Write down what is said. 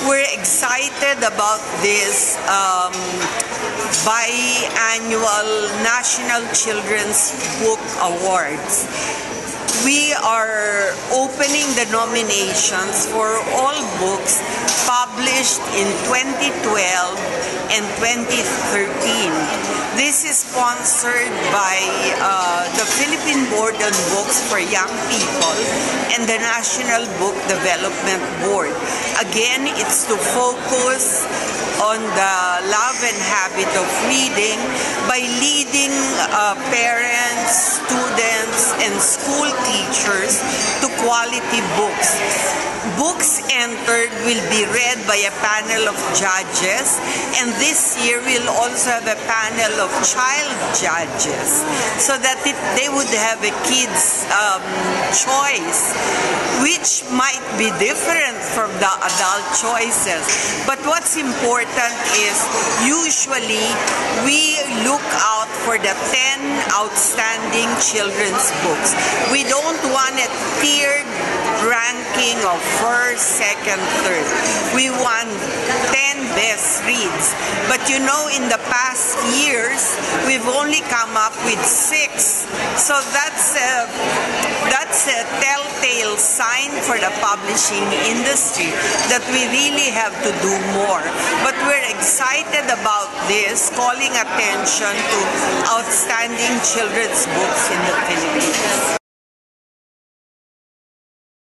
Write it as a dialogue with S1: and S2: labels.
S1: We're excited about this biannual National Children's Book Awards. We are opening the nominations for all books published in 2012 and 2013. This is sponsored by the Philippine Board on Books for Young People and the National Book Development Board. Again, it's to focus on the love and habit of reading by leading parents, students, and school teachers to quality books. Books entered will be read by a panel of judges, and this year we'll also have a panel of child judges so that they would have a kid's choice, which might be different from the adult choices. But what's important is usually we look out for the 10 outstanding children's books. We don't want a tiered ranking of first, second, third. We want 10 best reads. But you know, in the past years, we've only come up with 6. So that's a telltale sign for the publishing industry that we really have to do more. But we're excited about this, calling attention to outstanding children's books in the Philippines.